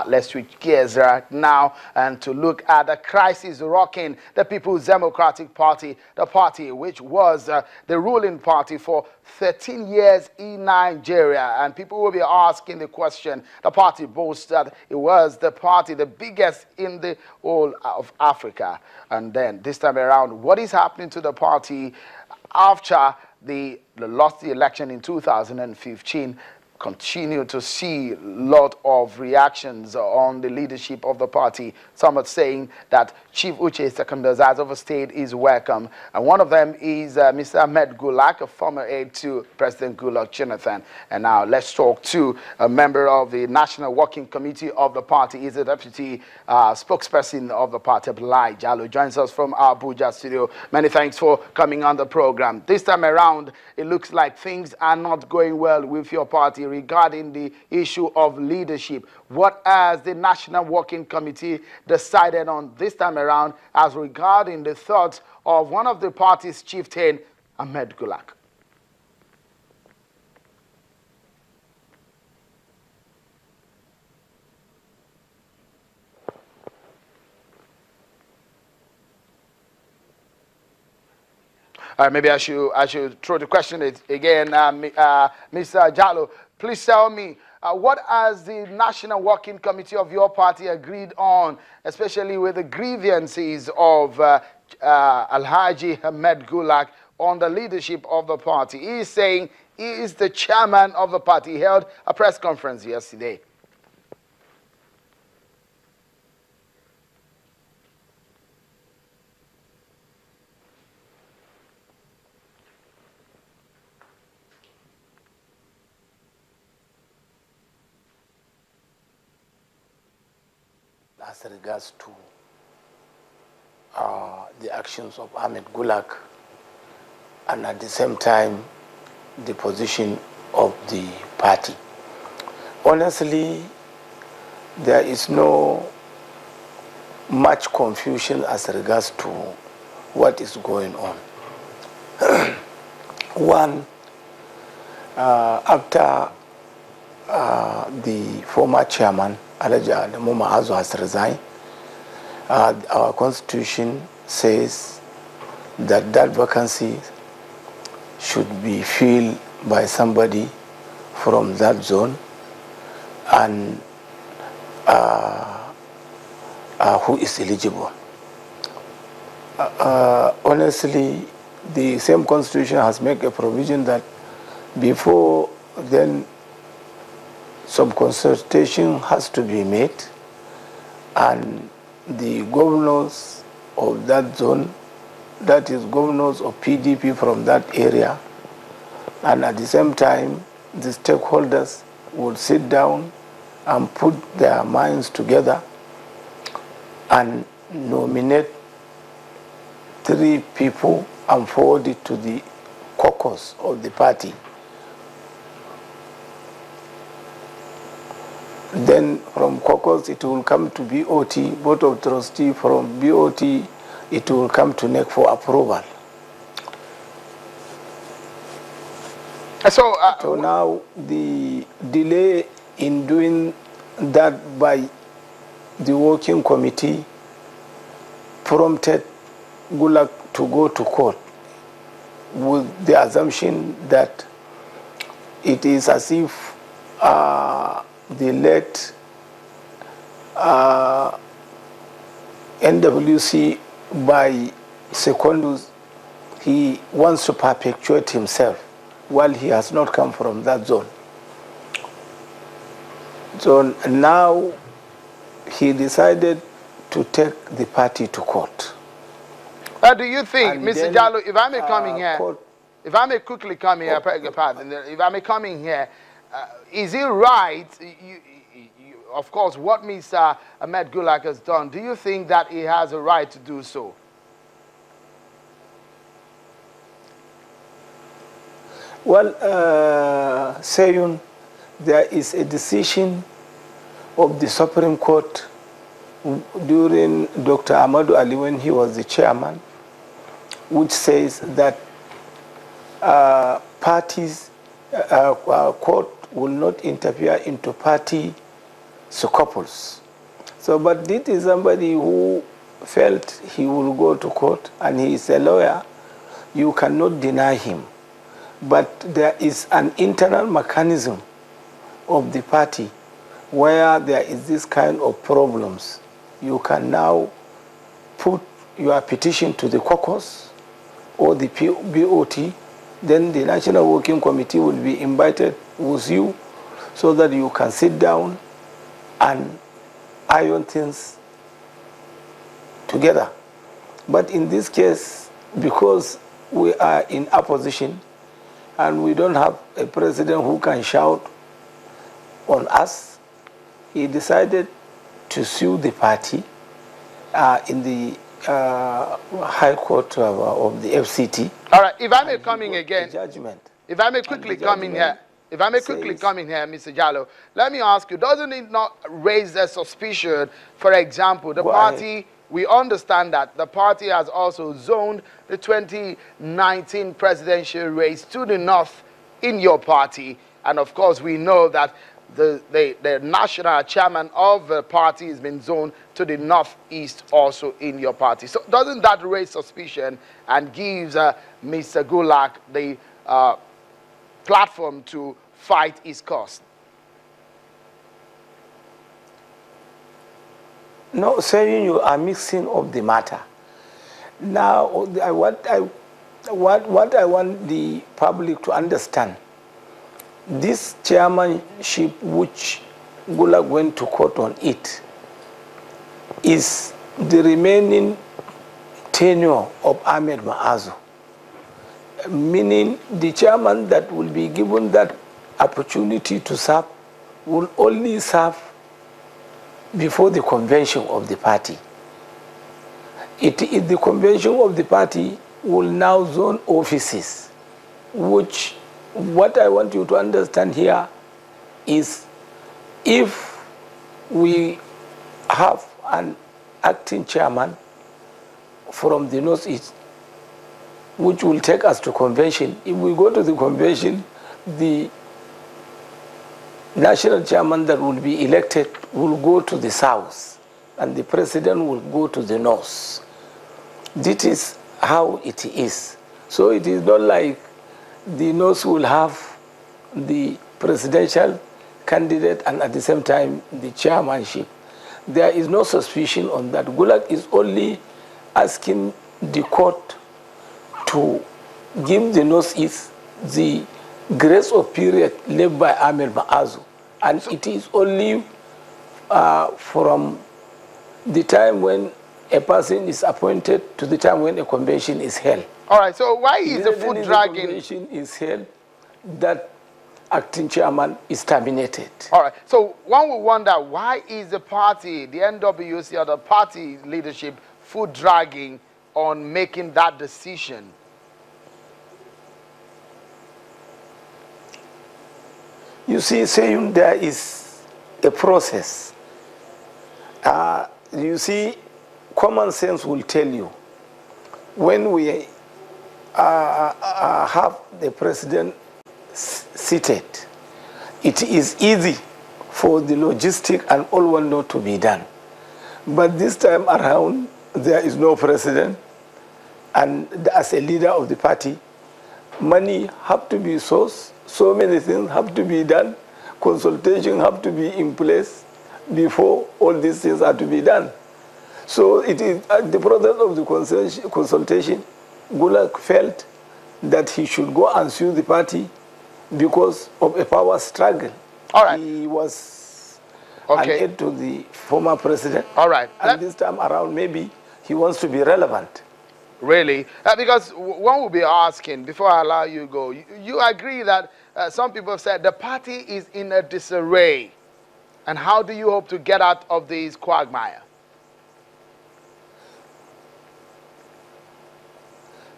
Let's switch gears right now and to look at the crisis rocking the People's Democratic Party, the party which was the ruling party for 13 years in Nigeria. And people will be asking the question, the party boasts that it was the party, the biggest in the whole of Africa. And then this time around, what is happening to the party after they lost the election in 2015? Continue to see a lot of reactions on the leadership of the party. Some are saying that Chief Uche Secondus has overstayed his welcome. And one of them is Mr. Ahmed Gulak, a former aide to President Gulak Jonathan. And now let's talk to a member of the National Working Committee of the party. He's a deputy spokesperson of the party, Abdullahi Jallo, joins us from our Abuja studio. Many thanks for coming on the program. This time around, it looks like things are not going well with your party regarding the issue of leadership. What has the National Working Committee decided on this time around as regarding the thoughts of one of the party's chieftain, Ahmed Gulak? Maybe I should throw the question again, Mr. Jallo. Please tell me, what has the National Working Committee of your party agreed on, especially with the grievances of Alhaji Ahmed Gulak on the leadership of the party? He is saying he is the chairman of the party. He held a press conference yesterday. As regards to the actions of Ahmed Gulak and at the same time the position of the party. Honestly, there is no much confusion as regards to what is going on. One, after the former chairman Alhaji Adamu Ma'azu has resigned, our constitution says that that vacancy should be filled by somebody from that zone and who is eligible. Honestly, the same constitution has made a provision that before then some consultation has to be made, and the governors of that zone, that is governors of PDP from that area, and at the same time the stakeholders would sit down and put their minds together and nominate 3 people and forward it to the caucus of the party. Then from caucus it will come to BOT, Board of Trustees. From BOT it will come to NEC for approval. So now the delay in doing that by the working committee prompted Gulak to go to court with the assumption that it is as if the late NWC by Secondus, he wants to perpetuate himself while he has not come from that zone. So now he decided to take the party to court. Do you think, and Mr. Jallo, if I may come in here, if I may quickly come here, if I may come in here, is it right, of course, what Mr. Ahmed Gulak has done, do you think that he has a right to do so? Well, Seyun, there is a decision of the Supreme Court during Dr. Ahmadu Ali when he was the chairman, which says that parties, court will not interfere into party couples. So, but this is somebody who felt he will go to court, and he is a lawyer. You cannot deny him. But there is an internal mechanism of the party where there is this kind of problems. You can now put your petition to the caucus or the BOT, then the National Working Committee will be invited with you so that you can sit down and iron things together. But in this case, because we are in opposition and we don't have a president who can shout on us, he decided to sue the party in the High Court of the FCT. All right, if I may come in again, judgment. If I may quickly come in here, Mr. Jallo, let me ask you, doesn't it not raise a suspicion, for example, the party, we understand that the party has also zoned the 2019 presidential race to the north in your party, and of course we know that the national chairman of the party has been zoned to the northeast also in your party. So doesn't that raise suspicion and gives Mr. Gulak the platform to fight his cause? No, saying you are mixing up the matter. Now, what I want the public to understand, this chairmanship which Gulak went to court on it is the remaining tenure of Ahmed Maazu, meaning the chairman that will be given that opportunity to serve will only serve before the convention of the party. The convention of the party will now zone offices, which what I want you to understand here is if we have an acting chairman from the northeast, which will take us to convention. If we go to the convention, the national chairman that will be elected will go to the south, and the president will go to the north. This is how it is. So it is not like the north will have the presidential candidate and at the same time the chairmanship. There is no suspicion on that. Gulak is only asking the court to give the northeast the grace of period left by Ahmed Maazu, and it is only from the time when a person is appointed to the time when a convention is held. All right, so why is the foot dragging? Convention is held, that acting chairman is terminated. All right, so one would wonder, why is the party, the NWC or the party leadership, foot dragging on making that decision? You see, saying there is a process. You see, common sense will tell you when we have the president seated, it is easy for the logistic and all one not to be done. But this time around, there is no president, and as a leader of the party, money have to be sourced, so many things have to be done, consultation have to be in place before all these things are to be done. So it is at the process of the consultation, Gulak felt that he should go and sue the party because of a power struggle. All right. He was an aide to the former president. All right. And this time around, maybe he wants to be relevant. Really? Because one will be asking, before I allow you to go, you agree that some people have said the party is in a disarray. And how do you hope to get out of this quagmire?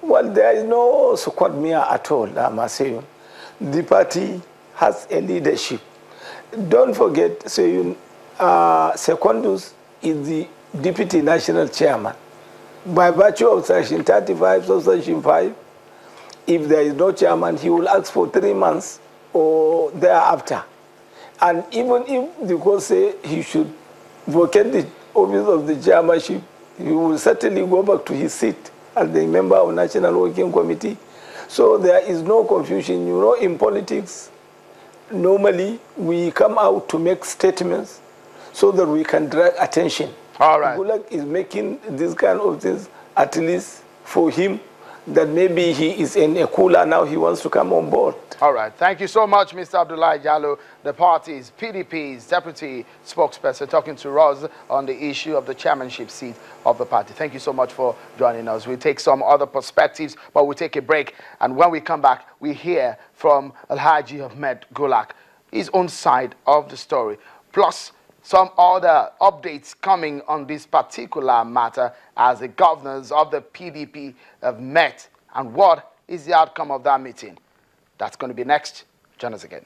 Well, there is no quagmire at all, Masayun. The party has a leadership. Don't forget, Sayun, Secondus is the deputy national chairman. By virtue of Section 35, Section 5, if there is no chairman, he will ask for 3 months or thereafter. And even if the court say he should vacate the office of the chairmanship, he will certainly go back to his seat as the member of National Working Committee. So there is no confusion. You know, in politics, normally we come out to make statements so that we can drag attention. All right. Gulak is making this kind of things at least for him, that maybe he is in a cooler now, he wants to come on board. All right. Thank you so much, Mr. Abdullahi Jallo, the party's PDP's deputy spokesperson, talking to us on the issue of the chairmanship seat of the party. Thank you so much for joining us. We'll take some other perspectives, but we'll take a break. And when we come back, we hear from Alhaji Ahmed Gulak, his own side of the story, plus some other updates coming on this particular matter as the governors of the PDP have met. And what is the outcome of that meeting? That's going to be next. Join us again.